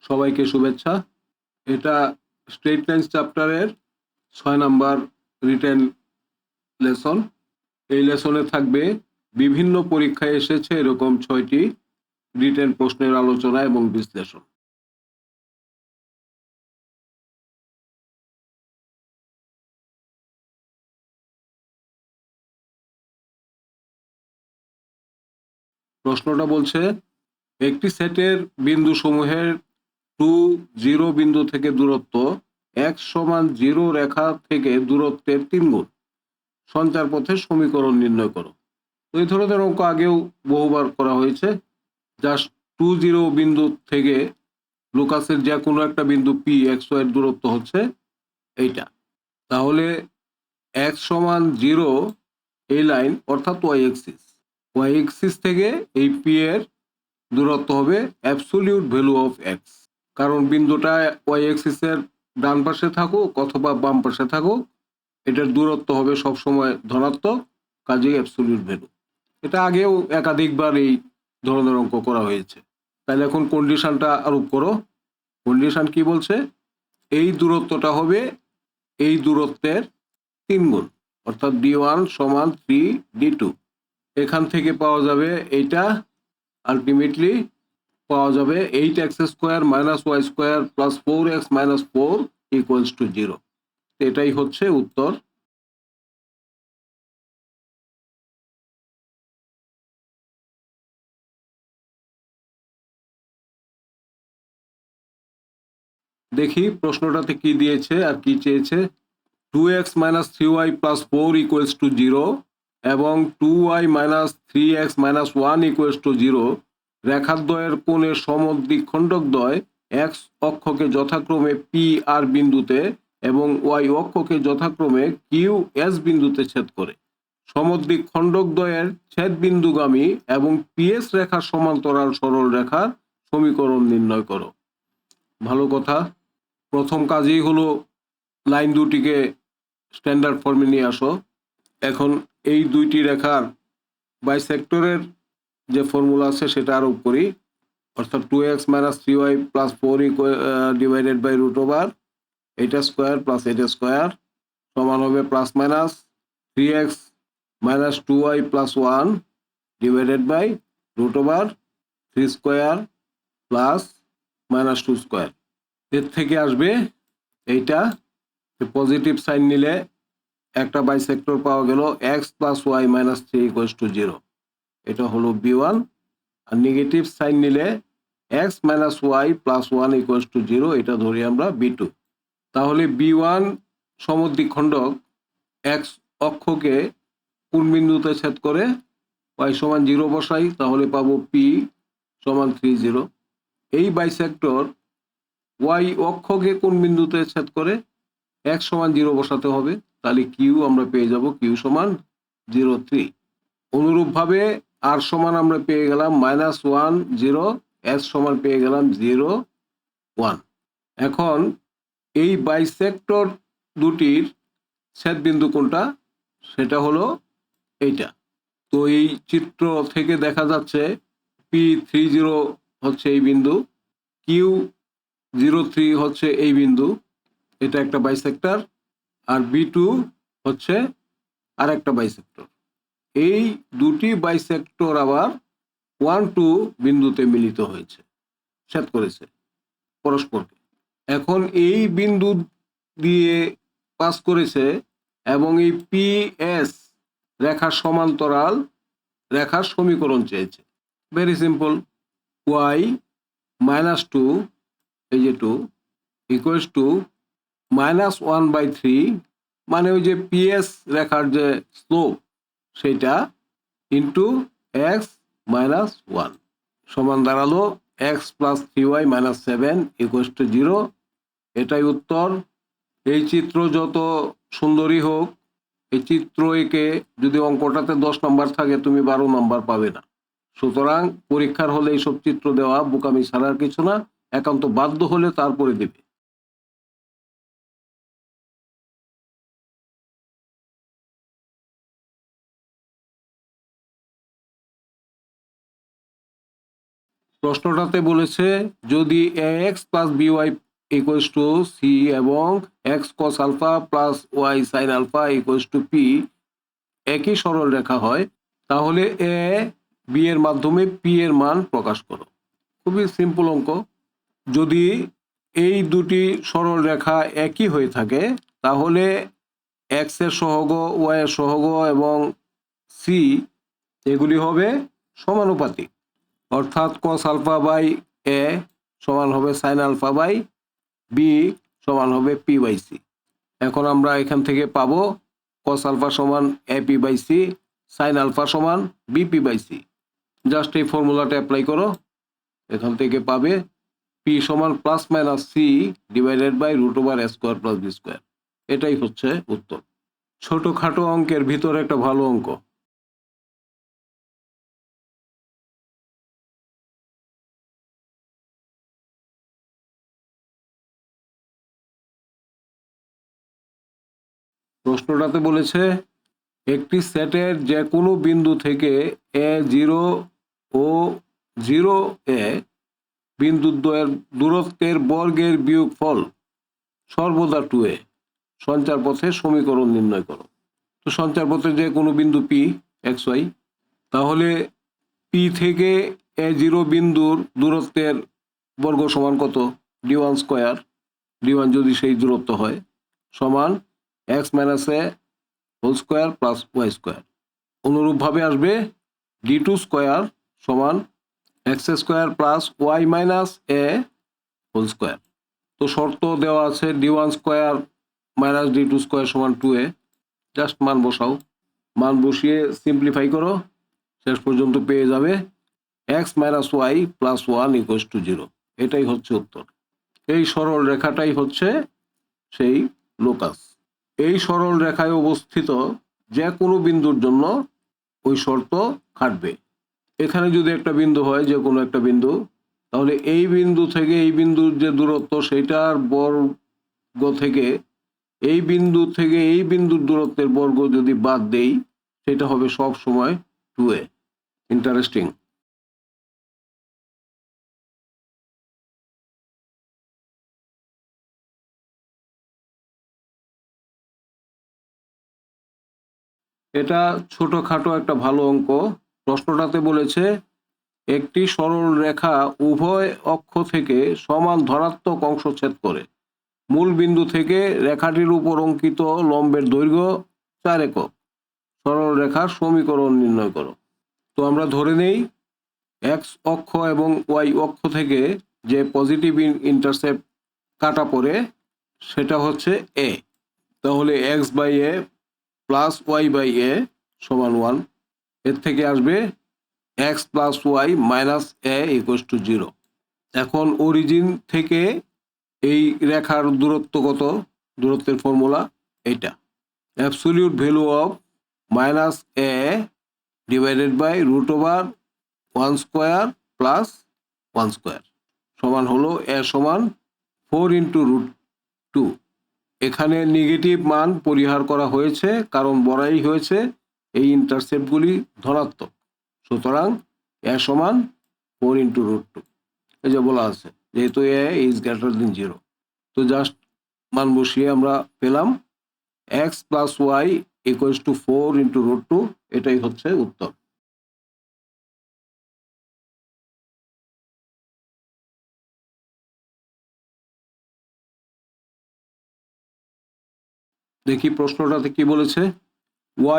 সবাইকে শুভেচ্ছা। এটা স্ট্রেট লাইন্স চ্যাপ্টারের 6 নাম্বার রিটেন লেসন। এই লেসনে থাকবে বিভিন্ন পরীক্ষায় এসেছে এরকম 6টি রিটেন প্রশ্নের আলোচনা এবং বিশ্লেষণ। প্রশ্নটা বলছে একটি সেটের বিন্দু সমূহের 2 0 বিন্দু থেকে দূরত্ব x সমান 0 রেখা থেকে দূরত্বের 3 গুণ। সঞ্চার পথের সমীকরণ নির্ণয় করো। তো এই ধরনের অঙ্ক আগেও বহুবার করা হয়েছে। জাস্ট 2 0 বিন্দু থেকে লোকাসের যে কোনো একটা বিন্দু পি এক্স ওয়াই এর দূরত্ব হচ্ছে এইটা। তাহলে x সমান 0 এই লাইন অর্থাৎ ওয়াই এক্সিস থেকে এই পি এর দূরত্ব হবে অ্যাবসলিউট ভ্যালু অফ এক্স, কারণ বিন্দুটা ওয়াই এক্সিসের ডান পাশে থাকুক অথবা বাম পাশে থাকুক, এটার দূরত্ব হবে সবসময় ধনাত্মক, কাজেই অ্যাবসলিউট ভ্যালু। এটা আগেও একাধিকবার এই ধরনের অঙ্ক করা হয়েছে। তাহলে এখন কন্ডিশনটা আরোপ করো। কন্ডিশন কি বলছে? এই দূরত্বটা হবে এই দূরত্বের 3 গুণ, অর্থাৎ d1 সমান 3 d2। এখান থেকে পাওয়া যাবে এইটা, আলটিমেটলি পাওয়া যাবে 8x square minus Y square plus 4x minus 4 equals to 0। এটাই হচ্ছে উত্তর। দেখি প্রশ্নটাতে কি দিয়েছে আর কি চেয়েছে। 2x minus 3y plus 4 equals to 0 এবং 2y minus 3x minus 1 equals to 0 রেখাদ্বয়ের কোণের সমদ্বিখণ্ডকদ্বয় x অক্ষকে যথাক্রমে পি আর বিন্দুতে এবং y অক্ষকে যথাক্রমে কিউ এস বিন্দুতে ছেদ করে। সমদ্বিখণ্ডকদ্বয়ের ছেদ বিন্দুগামী এবং পিএস রেখার সমান্তরাল সরল রেখার সমীকরণ নির্ণয় করো। ভালো কথা। প্রথম কাজই হলো লাইন দুটিকে স্ট্যান্ডার্ড ফর্মে নিয়ে আসো। এখন এই দুইটি রেখার বাইসেক্টরের যে ফর্মুলা আছে সেটা আরোপ করি, অর্থাৎ 2x minus 3y plus 4 divided by root over এটা স্কোয়ার প্লাস এটা স্কোয়ার সমান হবে plus minus 3x minus 2y plus 1 divided by root over 3 square plus minus 2 square. এর থেকে আসবে এইটা, পজিটিভ সাইন নিলে একটা বাইসেক্টর পাওয়া গেল x plus Y minus 3 equals to 0, এটা হলো b1। আর নেগেটিভ সাইন নিলে x minus Y plus 1 equals to 0, এটা ধরি আমরা b2। তাহলে b1 সমদ্বিখণ্ডক x অক্ষকে কোন বিন্দুতে ছেদ করে? y সমান 0 বসাই, তাহলে পাবো p সমান 3 0। এই বাইসেক্টর y অক্ষকে কোন বিন্দুতে ছেদ করে? x সমান 0 বসাতে হবে, তাহলে কিউ আমরা পেয়ে যাব কিউ সমান 0 3। অনুরূপভাবে আর সমান আমরা পেয়ে গেলাম মাইনাস 1 0, এস সমান পেয়ে গেলাম 0 1। এখন এই বাইসেক্টর দুটির ছেদ বিন্দু কোনটা? সেটা হলো এইটা। তো এই চিত্র থেকে দেখা যাচ্ছে P30 হচ্ছে এই বিন্দু, Q03 হচ্ছে এই বিন্দু, এটা একটা বাইসেক্টর, আর B2 হচ্ছে আর একটা বাইসেক্টর। এই দুটি বাইসেক্টর আবার 1 2 বিন্দুতে মিলিত হয়েছে, ছেদ করেছে পরস্পরকে। এখন এই বিন্দু দিয়ে পাস করেছে এবং এই পি এস রেখার সমান্তরাল রেখার সমীকরণ চেয়েছে। ভেরি সিম্পল, ওয়াই মাইনাস 2 এই যে 2 ইকুয়ালস টু মাইনাস 1/3, মানে ওই যে পিএস রেখার যে স্লোপ সেটা ইন্টু এক্স মাইনাস 1 সমান দাঁড়ালো x plus 3y minus 7 equals to 0। এটাই উত্তর। এই চিত্র যত সুন্দরই হোক, এই চিত্র এঁকে যদি অঙ্কটাতে 10 নম্বর থাকে তুমি 12 নম্বর পাবে না। সুতরাং পরীক্ষার হলে এইসব চিত্র দেওয়া বোকামি ছাড়ার কিছু না, একান্ত বাধ্য হলে তারপরে দেবে। প্রশ্নটাতে বলেছে যদি ax plus by equals to C এবং X cos alpha plus Y sine alpha equals to P একই সরল রেখা হয়, তাহলে এ বি এর মাধ্যমে পি এর মান প্রকাশ করো। খুবই সিম্পল অঙ্ক। যদি এই দুটি সরল রেখা একই হয়ে থাকে তাহলে এক্স এর সহগ, ওয়াই এর সহগ এবং সি এগুলি হবে সমানুপাতিক, অর্থাৎ কস আলফা বাই এ সমান হবে সাইন আলফা বাই বি সমান হবে পি বাই সি। এখন আমরা এখান থেকে পাবো কস আলফা সমান A P by C, sine alpha সমান বিপি বাই সি। জাস্ট এই ফর্মুলাটা অ্যাপ্লাই করো, এখান থেকে পাবে পি সমান plus minus C divided by root over A square plus B square. এটাই হচ্ছে উত্তর। ছোটখাটো অঙ্কের ভিতরে একটা ভালো অঙ্ক। প্রশ্নটাতে বলেছে একটি সেটের যে কোনো বিন্দু থেকে a0 ও 0 বিন্দুদ্বয়ের দূরত্বের বর্গের বিয়োগফল সর্বদা 2a। সঞ্চার পথে সমীকরণ নির্ণয় করো। তো সঞ্চার পথে যে কোনো বিন্দু পি এক্স ওয়াই, তাহলে পি থেকে a0 বিন্দুর দূরত্বের বর্গ সমান কত? d1 স্কোয়ার, d1 যদি সেই দূরত্ব হয়, সমান X minus A whole square plus Y square. অনুরূপভাবে আসবে d2 স্কোয়ার সমান X square plus Y minus A whole square. তো শর্ত দেওয়া আছে d1 square minus d2 square সমান 2a। জাস্ট মান বসাও, মান বসিয়ে সিম্পলিফাই করো, শেষ পর্যন্ত পেয়ে যাবে X minus Y plus 1 equals to 0। এটাই হচ্ছে উত্তর। এই সরল রেখাটাই হচ্ছে সেই লোকাস। এই সরল রেখায় অবস্থিত যে কোনো বিন্দুর জন্য ওই শর্ত খাটবে। এখানে যদি একটা বিন্দু হয়, যে কোনো একটা বিন্দু, তাহলে এই বিন্দু থেকে এই বিন্দুর যে দূরত্ব সেটার বর্গ থেকে এই বিন্দু থেকে এই বিন্দুর দূরত্বের বর্গ যদি বাদ দেই, সেটা হবে সব সময় 2a। ইন্টারেস্টিং। এটা ছোটখাটো একটা ভালো অঙ্ক। প্রশ্নটাতে বলেছে একটি সরল রেখা উভয় অক্ষ থেকে সমান ধনাত্মক অংশ ছেদ করে। মূল বিন্দু থেকে রেখাটির উপর অঙ্কিত লম্বের দৈর্ঘ্য 4 একক। সরল রেখার সমীকরণ নির্ণয় করো। তো আমরা ধরে নেই এক্স অক্ষ এবং ওয়াই অক্ষ থেকে যে পজিটিভ ইন্টারসেপ্ট কাটা পড়ে সেটা হচ্ছে এ। তাহলে X by A plus Y by A সমান 1। এর থেকে আসবে X plus Y minus A equals to 0। এখন অরিজিন থেকে এই রেখার দূরত্ব কত? দূরত্বের ফর্মুলা এইটা, absolute value of minus A divided by root over 1 square plus 1 square সমান হলো এ সমান 4 ইন্টু রুট 2। এখানে নেগেটিভ মান পরিহার করা হয়েছে কারণ বলাই হয়েছে এই ইন্টারসেপ্টগুলি ধনাত্মক, সুতরাং এ সমান 4 ইন্টু রুট 2। এই যে বলা আছে যেহেতু এ ইজ গ্রেটার দেন 0, তো জাস্ট মান বসিয়ে আমরা পেলাম X plus Y equals to 4 into root 2। এটাই হচ্ছে উত্তর। দেখি প্রশ্নটাতে কি বলেছে।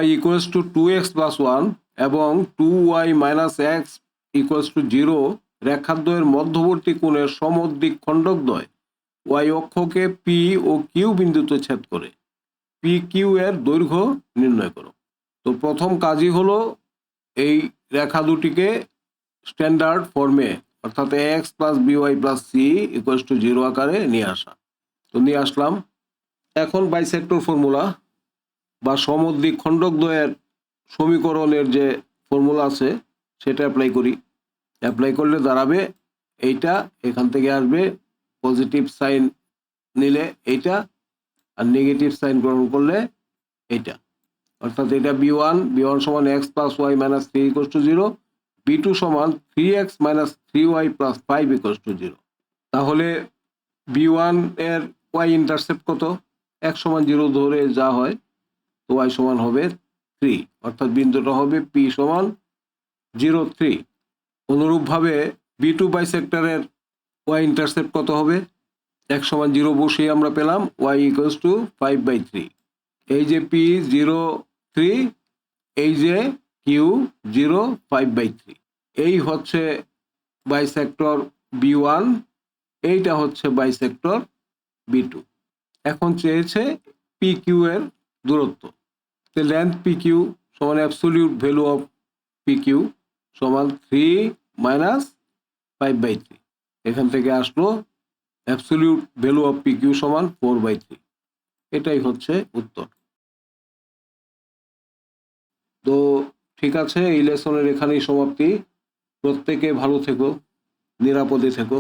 y equals to 2x plus 1 এবং 2y minus x equals to 0 রেখাদ্বয়ের মধ্যবর্তী কোণের সমদ্বিক খণ্ডকদ্বয় y অক্ষকে p ও q বিন্দুতে ছেদ করে পি কিউ এর দৈর্ঘ্য নির্ণয় করো। তো প্রথম কাজই হলো এই রেখা দুটিকে স্ট্যান্ডার্ড ফর্মে অর্থাৎ X plus BY plus C equals to 0 আকারে নিয়ে আসা। তো নিয়ে আসলাম। এখন বাইসেক্টর ফর্মুলা বা সমদ্বিক খণ্ডকদ্বয়ের সমীকরণের যে ফর্মুলা আছে সেটা অ্যাপ্লাই করি। অ্যাপ্লাই করলে দাঁড়াবে এইটা, এখান থেকে আসবে পজিটিভ সাইন নিলে এইটা, আর নেগেটিভ সাইন গ্রহণ করলে এইটা, অর্থাৎ এটা বি ওয়ান সমান X plus Y minus 3 equals to 0, b2 সমান 3x minus 3y plus 5 equals to 0। তাহলে b1 এর y ইন্টারসেপ্ট কত? x সমান 0 ধরে যা হয়, তো y সমান হবে 3, অর্থাৎ বিন্দুটা হবে p সমান 0 3। অনুরূপভাবে b2 বাইসেক্টরের y ইন্টারসেপ্ট কত হবে? x সমান 0 বসিয়ে আমরা পেলাম y ইকুয়ালস টু 5/3। এই যে p 0 3, এই যে q 0 5/3, এই হচ্ছে বাইসেক্টর b1, এইটা হচ্ছে বাইসেক্টর b2। এখন চেয়েছে pq এর দূরত্ব। The length pq সমান অ্যাবসলিউট ভ্যালু অফ pq সমান 3 মাইনাস 5/3। এখান থেকে আসলো অ্যাবসলিউট ভ্যালু অফ pq সমান 4/3। এটাই হচ্ছে উত্তর। তো ঠিক আছে, এই লেসনের এখানেই সমাপ্তি। প্রত্যেকে ভালো থেকো, নিরাপদে থেকো।